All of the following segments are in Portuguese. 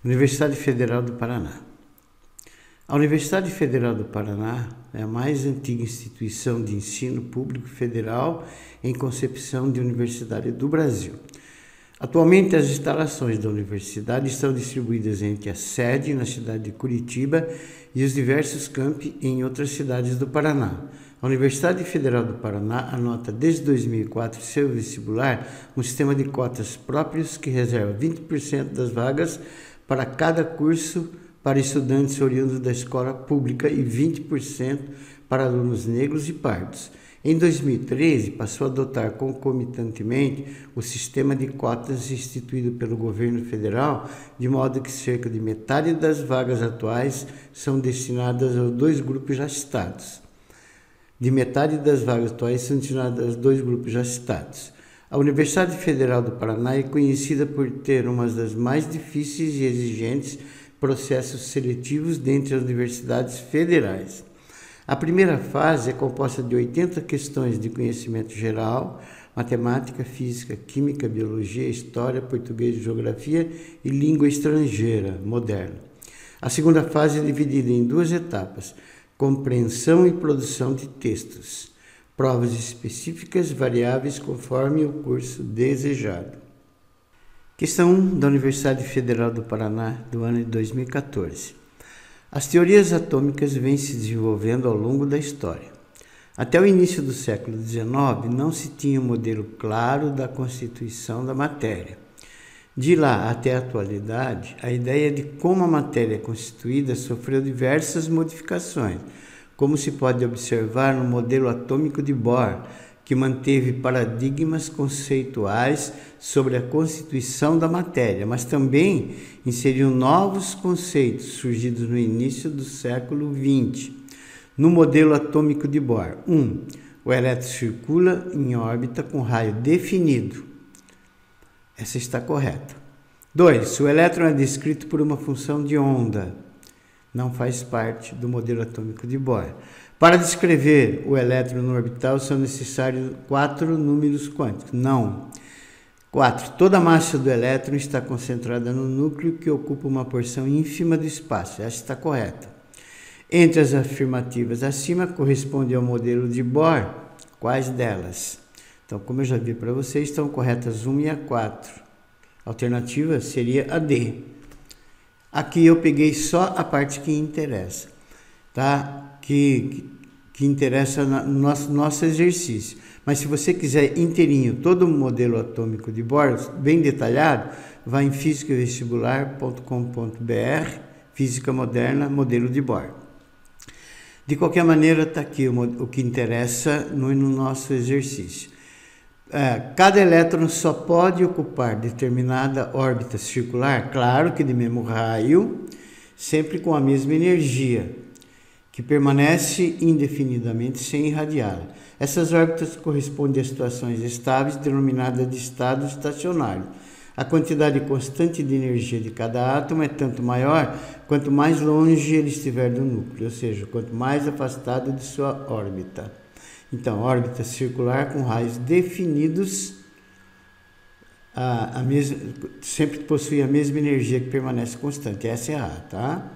Universidade Federal do Paraná. A Universidade Federal do Paraná é a mais antiga instituição de ensino público federal em concepção de universidade do Brasil. Atualmente, as instalações da universidade estão distribuídas entre a sede na cidade de Curitiba e os diversos campi em outras cidades do Paraná. A Universidade Federal do Paraná anota desde 2004 seu vestibular um sistema de cotas próprios que reserva 20% das vagas para cada curso para estudantes oriundos da escola pública e 20% para alunos negros e pardos. Em 2013, passou a adotar concomitantemente o sistema de cotas instituído pelo governo federal, de modo que cerca de metade das vagas atuais são destinadas aos dois grupos já citados. A Universidade Federal do Paraná é conhecida por ter uma das mais difíceis e exigentes processos seletivos dentre as universidades federais. A primeira fase é composta de 80 questões de conhecimento geral, matemática, física, química, biologia, história, português, geografia e língua estrangeira moderna. A segunda fase é dividida em duas etapas: compreensão e produção de textos, provas específicas variáveis conforme o curso desejado. Questão 1 da Universidade Federal do Paraná, do ano de 2014. As teorias atômicas vêm se desenvolvendo ao longo da história. Até o início do século XIX, não se tinha um modelo claro da constituição da matéria. De lá até a atualidade, a ideia de como a matéria é constituída sofreu diversas modificações, como se pode observar no modelo atômico de Bohr, que manteve paradigmas conceituais sobre a constituição da matéria, mas também inseriu novos conceitos surgidos no início do século XX. No modelo atômico de Bohr, 1. O elétron circula em órbita com raio definido. Essa está correta. 2. O elétron é descrito por uma função de onda. Não faz parte do modelo atômico de Bohr. Para descrever o elétron no orbital são necessários 4 números quânticos. Não. 4. Toda a massa do elétron está concentrada no núcleo, que ocupa uma porção ínfima do espaço. Essa está correta. Entre as afirmativas acima, corresponde ao modelo de Bohr. Quais delas? Então, como eu já vi para vocês, estão corretas 1 e a 4. A alternativa seria a D. Aqui eu peguei só a parte que interessa, tá? Que interessa no nosso exercício. Mas se você quiser inteirinho todo o modelo atômico de Bohr, bem detalhado, vá em fisicavestibular.com.br, Física Moderna, modelo de Bohr. De qualquer maneira, está aqui o que interessa no nosso exercício. Cada elétron só pode ocupar determinada órbita circular, claro que de mesmo raio, sempre com a mesma energia, que permanece indefinidamente sem irradiá-la. Essas órbitas correspondem a situações estáveis denominadas de estado estacionário. A quantidade constante de energia de cada átomo é tanto maior quanto mais longe ele estiver do núcleo, ou seja, quanto mais afastado de sua órbita. Então, órbita circular com raios definidos, sempre possui a mesma energia que permanece constante. Essa é a A, tá?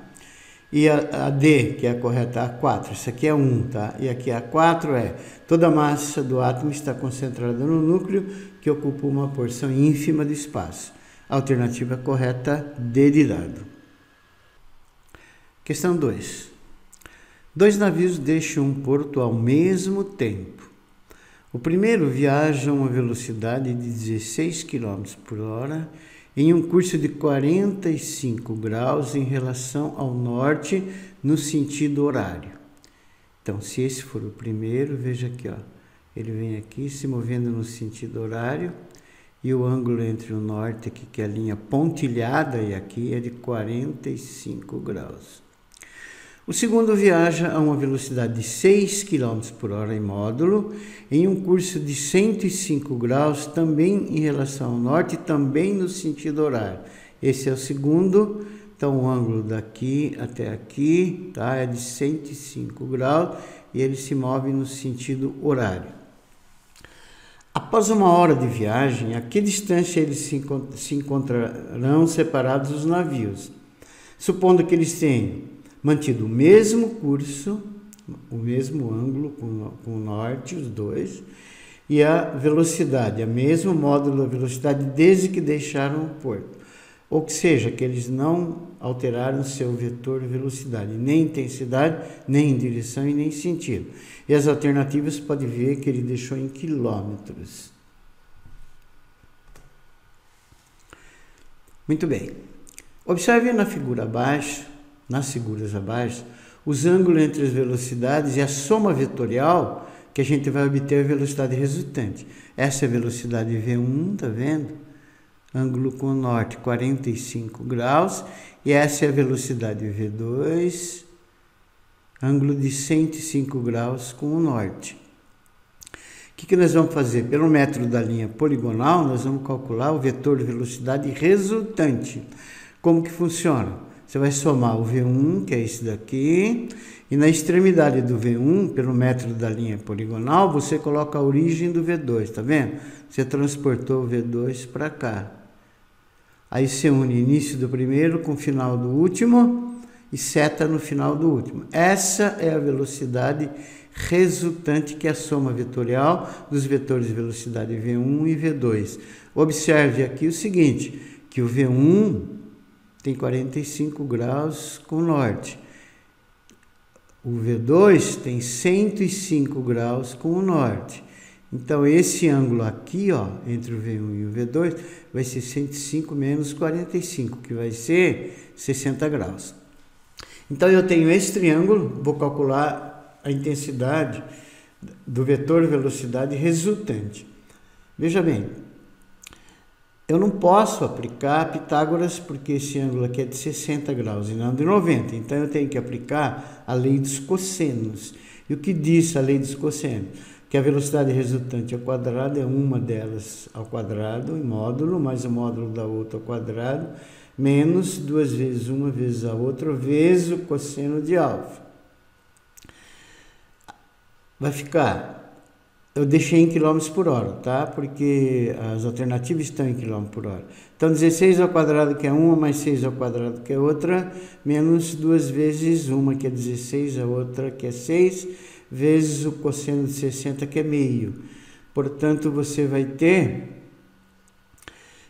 E a D, que é a correta, a 4, essa aqui é 1, tá? E aqui a 4 é: toda a massa do átomo está concentrada no núcleo, que ocupa uma porção ínfima do espaço. A alternativa correta, D de dado. Questão 2. 2 navios deixam um porto ao mesmo tempo. O primeiro viaja a uma velocidade de 16 km por hora em um curso de 45 graus em relação ao norte no sentido horário. Então, se esse for o primeiro, veja aqui, ó, ele vem aqui se movendo no sentido horário e o ângulo entre o norte aqui, que é a linha pontilhada, e aqui é de 45 graus. O segundo viaja a uma velocidade de 6 km por hora em módulo, em um curso de 105 graus, também em relação ao norte, também no sentido horário. Esse é o segundo, então o ângulo daqui até aqui, tá, é de 105 graus e ele se move no sentido horário. Após uma hora de viagem, a que distância eles se encontrarão separados os navios? Supondo que eles tenham mantido o mesmo curso, o mesmo ângulo com o norte, os dois, e a velocidade, a mesmo módulo da velocidade desde que deixaram o porto. Ou seja, que eles não alteraram seu vetor de velocidade, nem intensidade, nem em direção e nem em sentido. E as alternativas pode ver que ele deixou em quilômetros. Muito bem. Observe na figura abaixo, nas figuras abaixo, os ângulos entre as velocidades e a soma vetorial que a gente vai obter a velocidade resultante. Essa é a velocidade V1, tá vendo? Ângulo com o norte, 45 graus. E essa é a velocidade V2, ângulo de 105 graus com o norte. O que nós vamos fazer? Pelo método da linha poligonal, nós vamos calcular o vetor de velocidade resultante. Como que funciona? Você vai somar o V1, que é esse daqui, e na extremidade do V1, pelo método da linha poligonal, você coloca a origem do V2, tá vendo? Você transportou o V2 para cá. Aí você une início do primeiro com o final do último e seta no final do último. Essa é a velocidade resultante, que é a soma vetorial dos vetores de velocidade V1 e V2. Observe aqui o seguinte, que o V1 tem 45 graus com o norte. O V2 tem 105 graus com o norte. Então, esse ângulo aqui, ó, entre o V1 e o V2, vai ser 105 menos 45, que vai ser 60 graus. Então, eu tenho esse triângulo, vou calcular a intensidade do vetor velocidade resultante. Veja bem, eu não posso aplicar Pitágoras porque esse ângulo aqui é de 60 graus e não de 90. Então, eu tenho que aplicar a lei dos cossenos. E o que diz a lei dos cossenos? Que a velocidade resultante ao quadrado é uma delas ao quadrado, em módulo, mais o módulo da outra ao quadrado, menos 2 vezes uma vezes a outra, vezes o cosseno de alfa. Vai ficar... Eu deixei em quilômetros por hora, tá? Porque as alternativas estão em quilômetros por hora. Então, 16 ao quadrado, que é uma, mais 6 ao quadrado, que é outra, menos 2 vezes uma, que é 16, a outra, que é 6, vezes o cosseno de 60, que é meio. Portanto, você vai ter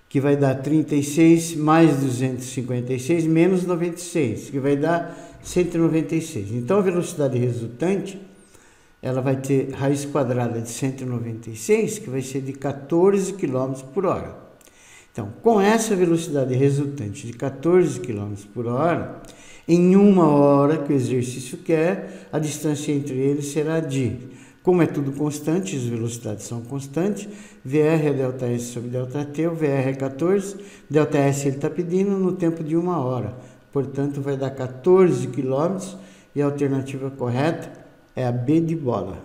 que vai dar 36 mais 256 menos 96, que vai dar 196. Então, a velocidade resultante, ela vai ter raiz quadrada de 196, que vai ser de 14 km por hora. Então, com essa velocidade resultante de 14 km por hora, em 1 hora que o exercício quer, a distância entre eles será de, como é tudo constante, as velocidades são constantes, VR é ΔS sobre ΔT, o VR é 14, ΔS ele está pedindo no tempo de 1 hora. Portanto, vai dar 14 km e a alternativa correta é a B de bola.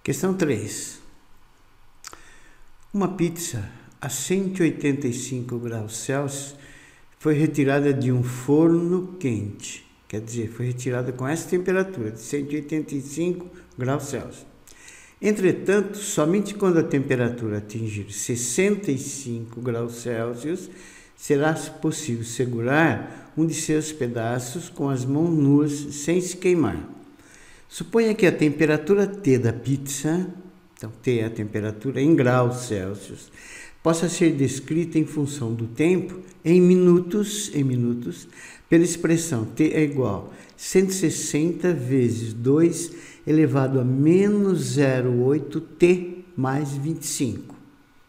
Questão 3. Uma pizza a 185 graus Celsius foi retirada de um forno quente. Quer dizer, foi retirada com essa temperatura, de 185 graus Celsius. Entretanto, somente quando a temperatura atingir 65 graus Celsius, será possível segurar um de seus pedaços com as mãos nuas sem se queimar. Suponha que a temperatura T da pizza, então T é a temperatura em graus Celsius, possa ser descrita em função do tempo em minutos, pela expressão T é igual a 160 vezes 2 elevado a menos 0,8T mais 25.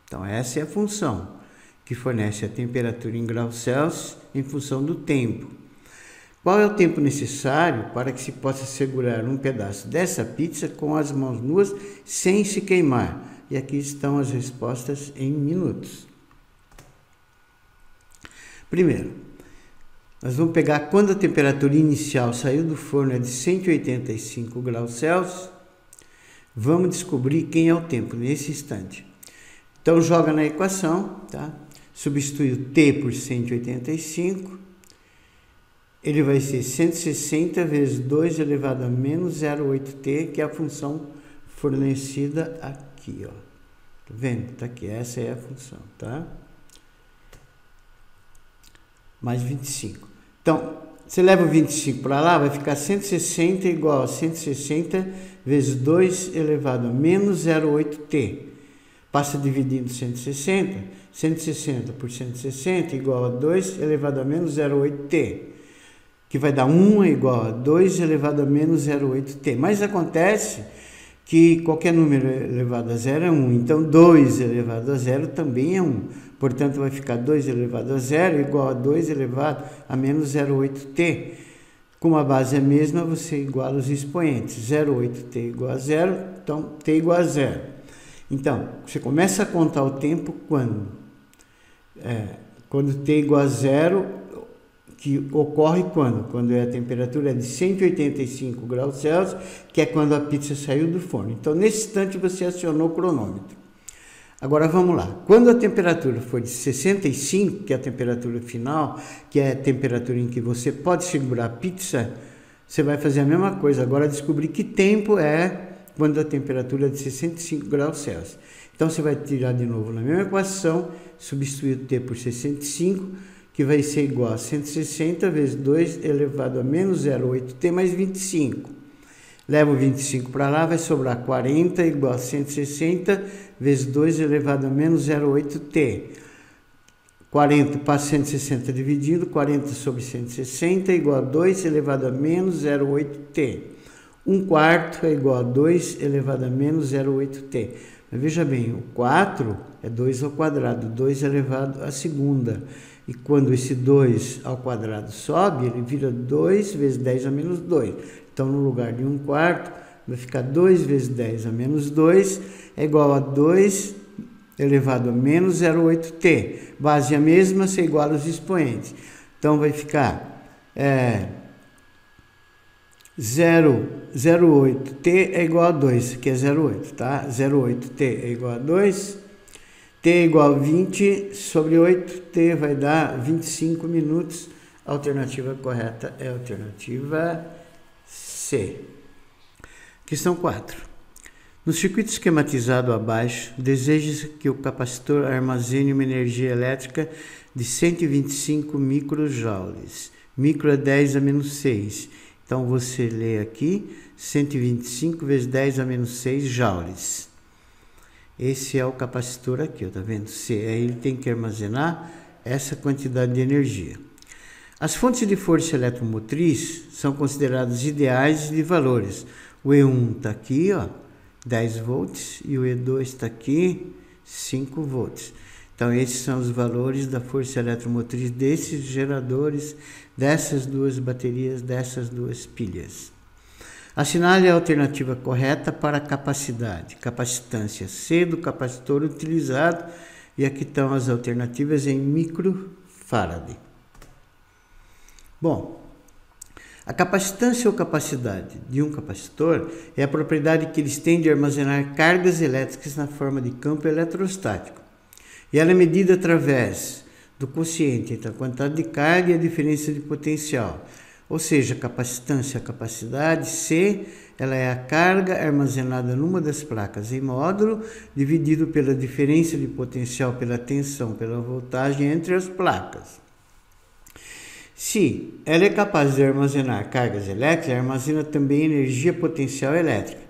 Então, essa é a função que fornece a temperatura em graus Celsius em função do tempo. Qual é o tempo necessário para que se possa segurar um pedaço dessa pizza com as mãos nuas sem se queimar? E aqui estão as respostas em minutos. Primeiro, nós vamos pegar quando a temperatura inicial saiu do forno é de 185 graus Celsius. Vamos descobrir quem é o tempo nesse instante. Então, joga na equação, tá? Substitui o T por 185, ele vai ser 160 vezes 2 elevado a menos 0,8T, que é a função fornecida aqui, ó. Tá vendo? Tá aqui, essa é a função, tá? mais 25. Então, você leva o 25 para lá, vai ficar 160 igual a 160 vezes 2 elevado a menos 0,8t. Passa dividindo 160, 160 por 160 igual a 2 elevado a menos 0,8t, que vai dar 1 igual a 2 elevado a menos 0,8t. Mas acontece que qualquer número elevado a zero é 1, então 2 elevado a zero também é 1. Portanto, vai ficar 2 elevado a zero igual a 2 elevado a menos 0,8t. Como a base é a mesma, você iguala os expoentes. 0,8t igual a zero, então t igual a zero. Então, você começa a contar o tempo quando? Quando t igual a zero, que ocorre quando? Quando a temperatura é de 185 graus Celsius, que é quando a pizza saiu do forno. Então, nesse instante, você acionou o cronômetro. Agora, vamos lá. Quando a temperatura for de 65, que é a temperatura final, que é a temperatura em que você pode segurar a pizza, você vai fazer a mesma coisa. Agora, descobrir que tempo é quando a temperatura é de 65 graus Celsius. Então, você vai tirar de novo na mesma equação, substituir o t por 65, que vai ser igual a 160 vezes 2 elevado a menos 0,8t mais 25. Leva o 25 para lá, vai sobrar 40 igual a 160 vezes 2 elevado a menos 0,8t. 40 passa 160 dividido, 40 sobre 160 igual a 2 elevado a menos 0,8t. 1/4 é igual a 2 elevado a menos 0,8t. Mas veja bem, o 4 é 2 ao quadrado, 2 elevado à segunda. E quando esse 2 ao quadrado sobe, ele vira 2 vezes 10 a menos 2. Então, no lugar de 1/4, vai ficar 2 vezes 10 a menos 2 é igual a 2 elevado a menos 0,8t. Base a mesma, você iguala os expoentes. Então, vai ficar 0,8t é igual a 2, que é 0,8, tá? 0,8t é igual a 2. T é igual a 20 sobre 8, t vai dar 25 minutos. A alternativa correta é a alternativa C. Questão 4. No circuito esquematizado abaixo, deseja-se que o capacitor armazene uma energia elétrica de 125 microjoules. Micro é 10 a menos 6. Então, você lê aqui 125 vezes 10 a menos 6 joules. Esse é o capacitor aqui, tá vendo? C. Aí ele tem que armazenar essa quantidade de energia. As fontes de força eletromotriz são consideradas ideais de valores. O E1 está aqui, ó, 10 volts, e o E2 está aqui, 5 volts. Então, esses são os valores da força eletromotriz desses geradores, dessas duas baterias, dessas duas pilhas. Assinale a alternativa correta para a capacidade. Capacitância C do capacitor utilizado. E aqui estão as alternativas em microfarad. Bom, a capacitância ou capacidade de um capacitor é a propriedade que eles têm de armazenar cargas elétricas na forma de campo eletrostático. E ela é medida através do quociente entre a quantidade de carga e a diferença de potencial. Ou seja, a capacitância, a capacidade, C, ela é a carga armazenada numa das placas em módulo, dividido pela diferença de potencial, pela tensão, pela voltagem entre as placas. Se ela é capaz de armazenar cargas elétricas, ela armazena também energia potencial elétrica.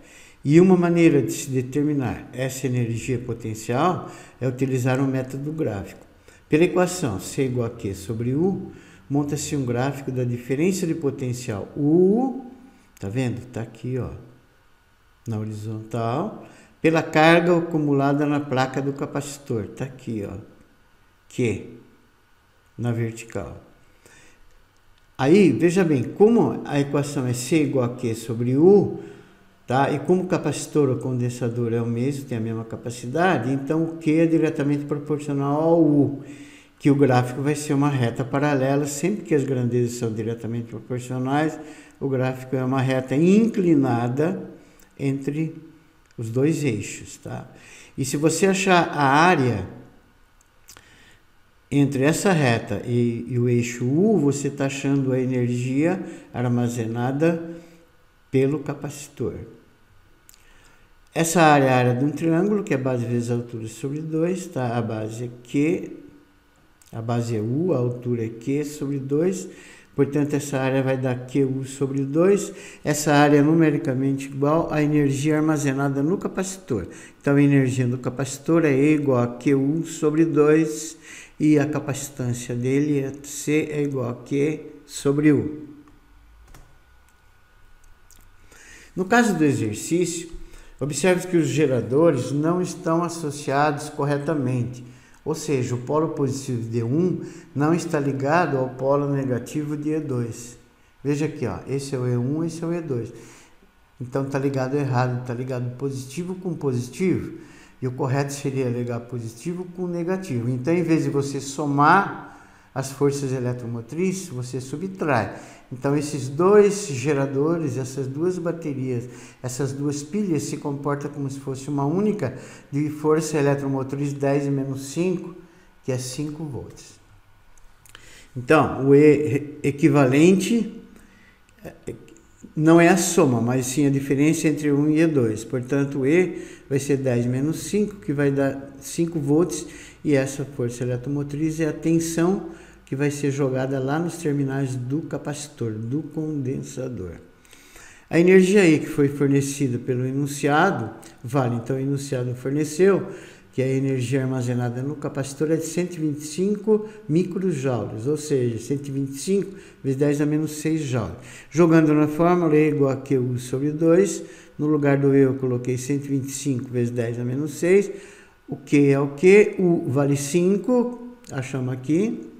E uma maneira de se determinar essa energia potencial é utilizar um método gráfico. Pela equação C igual a Q sobre U, monta-se um gráfico da diferença de potencial U, tá vendo? Tá aqui, ó, na horizontal, pela carga acumulada na placa do capacitor, tá aqui, ó, Q, na vertical. Aí, veja bem, como a equação é C igual a Q sobre U, tá? E como o capacitor ou condensador é o mesmo, tem a mesma capacidade, então o Q é diretamente proporcional ao U, que o gráfico vai ser uma reta paralela. Sempre que as grandezas são diretamente proporcionais, o gráfico é uma reta inclinada entre os dois eixos, tá? E se você achar a área entre essa reta e o eixo U, você está achando a energia armazenada pelo capacitor. Essa área é a área de um triângulo, que é a base vezes a altura sobre 2, tá? A base é Q, A base é U, a altura é Q sobre 2. Portanto, essa área vai dar QU sobre 2. Essa área é numericamente igual à energia armazenada no capacitor. Então, a energia do capacitor é E igual a QU sobre 2 e a capacitância dele, C, é igual a Q sobre U. No caso do exercício, observe que os geradores não estão associados corretamente. Ou seja, o polo positivo de E1 não está ligado ao polo negativo de E2. Veja aqui, ó, esse é o E1, esse é o E2. Então está ligado errado, está ligado positivo com positivo. E o correto seria ligar positivo com negativo. Então, em vez de você somar as forças eletromotrizes, você subtrai. Então, esses dois geradores, essas duas baterias, essas duas pilhas se comportam como se fosse uma única de força eletromotriz 10 menos 5, que é 5 volts. Então, o E equivalente não é a soma, mas sim a diferença entre 1 e E2. Portanto, o E vai ser 10 menos 5, que vai dar 5 volts, e essa força eletromotriz é a tensão que vai ser jogada lá nos terminais do capacitor, do condensador. A energia aí que foi fornecida pelo enunciado, vale, então o enunciado forneceu, que a energia armazenada no capacitor é de 125 microjoules, ou seja, 125 vezes 10 a menos 6 joules. Jogando na fórmula, E igual a QU sobre 2, no lugar do E eu coloquei 125 vezes 10 a menos 6, o Q é o Q, U vale 5, achamos aqui,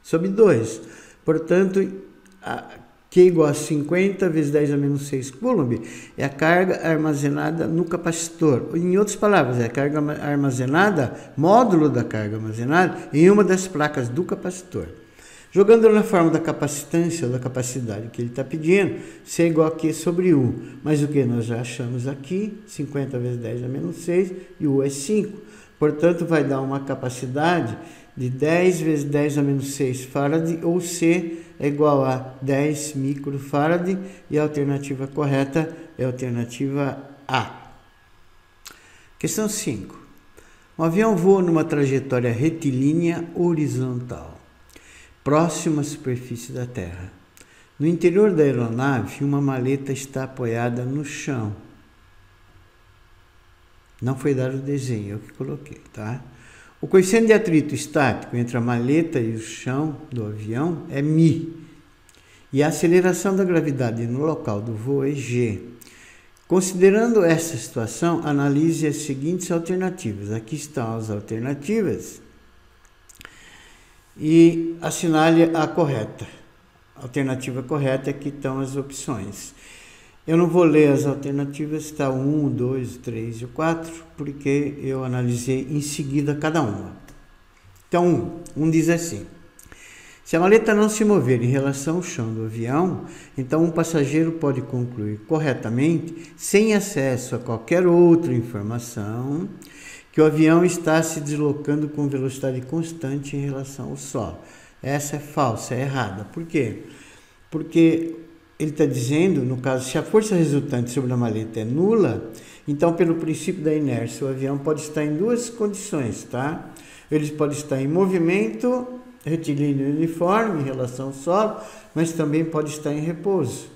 sobre 2. Portanto, Q igual a 50 vezes 10 a menos 6 coulomb é a carga armazenada no capacitor. Em outras palavras, é a carga armazenada, módulo da carga armazenada, em uma das placas do capacitor. Jogando na forma da capacitância, ou da capacidade que ele está pedindo, C é igual a Q sobre U. Mas o que nós já achamos aqui, 50 vezes 10 a menos 6, e U é 5. Portanto, vai dar uma capacidade de 10 vezes 10 a menos 6 farad, ou C é igual a 10 microfarad, e a alternativa correta é a alternativa A. Questão 5. Um avião voa numa trajetória retilínea horizontal, próximo à superfície da Terra. No interior da aeronave, uma maleta está apoiada no chão. Não foi dado o desenho, eu que coloquei, tá? O coeficiente de atrito estático entre a maleta e o chão do avião é μ. E a aceleração da gravidade no local do voo é g. Considerando essa situação, analise as seguintes alternativas. Aqui estão as alternativas e assinale a correta. A alternativa correta é que estão as opções. Eu não vou ler as alternativas, está o 1, o 2, o 3 e o 4, porque eu analisei em seguida cada uma. Então, 1 diz assim: se a maleta não se mover em relação ao chão do avião, então um passageiro pode concluir corretamente, sem acesso a qualquer outra informação, que o avião está se deslocando com velocidade constante em relação ao solo. Essa é falsa, é errada. Por quê? Porque ele está dizendo, no caso, se a força resultante sobre a maleta é nula, então, pelo princípio da inércia, o avião pode estar em duas condições, tá? Ele pode estar em movimento retilíneo uniforme em relação ao solo, mas também pode estar em repouso.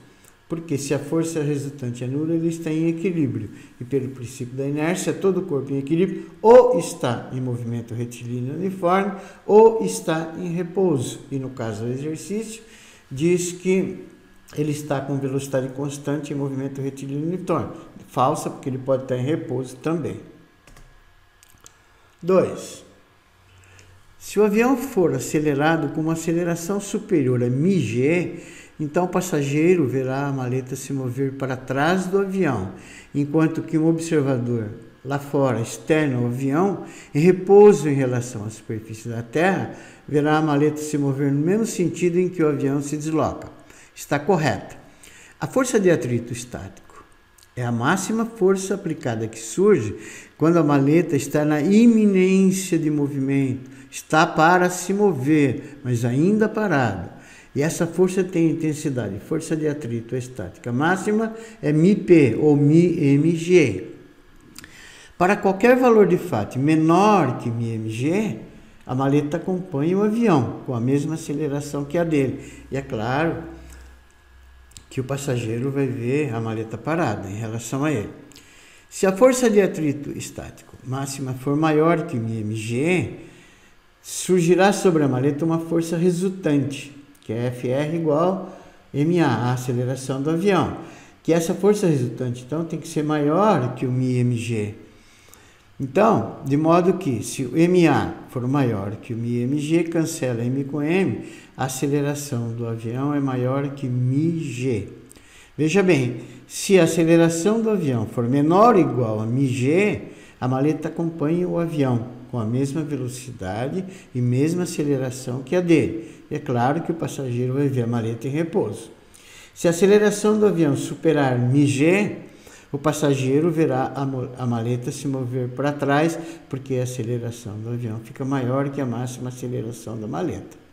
Porque se a força resultante é nula, ele está em equilíbrio. E pelo princípio da inércia, todo o corpo em equilíbrio ou está em movimento retilíneo uniforme ou está em repouso. E no caso do exercício, diz que ele está com velocidade constante em movimento retilíneo uniforme. Falsa, porque ele pode estar em repouso também. 2. Se o avião for acelerado com uma aceleração superior a μg, então o passageiro verá a maleta se mover para trás do avião, enquanto que um observador lá fora, externo ao avião, em repouso em relação à superfície da Terra, verá a maleta se mover no mesmo sentido em que o avião se desloca. Está correta. A força de atrito estático é a máxima força aplicada que surge quando a maleta está na iminência de movimento, está para se mover, mas ainda parada. E essa força tem intensidade, força de atrito estática máxima é μp ou μmg. Para qualquer valor de Φ menor que μmg, a maleta acompanha o avião com a mesma aceleração que a dele. E é claro que o passageiro vai ver a maleta parada em relação a ele. Se a força de atrito estático máxima for maior que μmg, surgirá sobre a maleta uma força resultante, que é Fr igual ma, a aceleração do avião. Que essa força resultante, então, tem que ser maior que o μmg. Então, de modo que, se o ma for maior que o μmg, cancela m com m, a aceleração do avião é maior que μg. Veja bem, se a aceleração do avião for menor ou igual a μg, a maleta acompanha o avião com a mesma velocidade e mesma aceleração que a dele. E é claro que o passageiro vai ver a maleta em repouso. Se a aceleração do avião superar μg, o passageiro verá a maleta se mover para trás, porque a aceleração do avião fica maior que a máxima aceleração da maleta.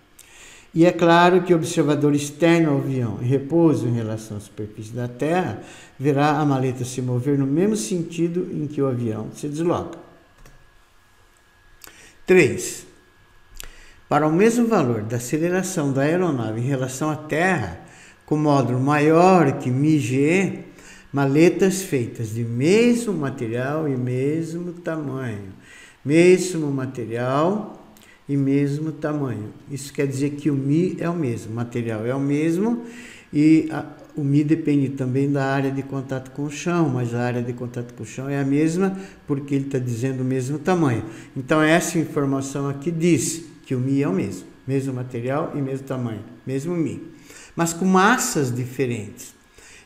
E é claro que o observador externo ao avião, em repouso em relação à superfície da Terra, verá a maleta se mover no mesmo sentido em que o avião se desloca. 3. Para o mesmo valor da aceleração da aeronave em relação à Terra, com módulo maior que μg, maletas feitas de mesmo material e mesmo tamanho. Mesmo material e mesmo tamanho. Isso quer dizer que o μ é o mesmo, o material é o mesmo e o μ depende também da área de contato com o chão, mas a área de contato com o chão é a mesma porque ele está dizendo o mesmo tamanho. Então essa informação aqui diz que o μ é o mesmo, mesmo material e mesmo tamanho, mesmo μ, mas com massas diferentes.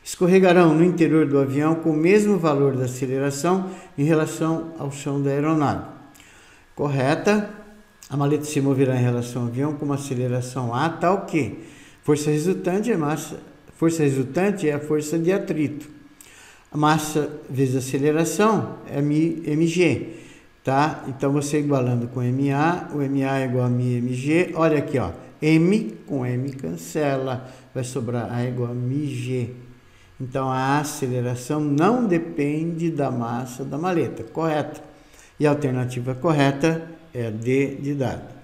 Escorregarão no interior do avião com o mesmo valor da aceleração em relação ao chão da aeronave. Correta. A maleta se moverá em relação ao avião com uma aceleração A tal que força resultante é a força de atrito. A massa vezes a aceleração é mg, tá? Então você igualando com ma, o ma é igual a μmg. Olha aqui, ó, m com m cancela, vai sobrar A igual a mg. Então a aceleração não depende da massa da maleta, correto? E a alternativa correta é a D de dado.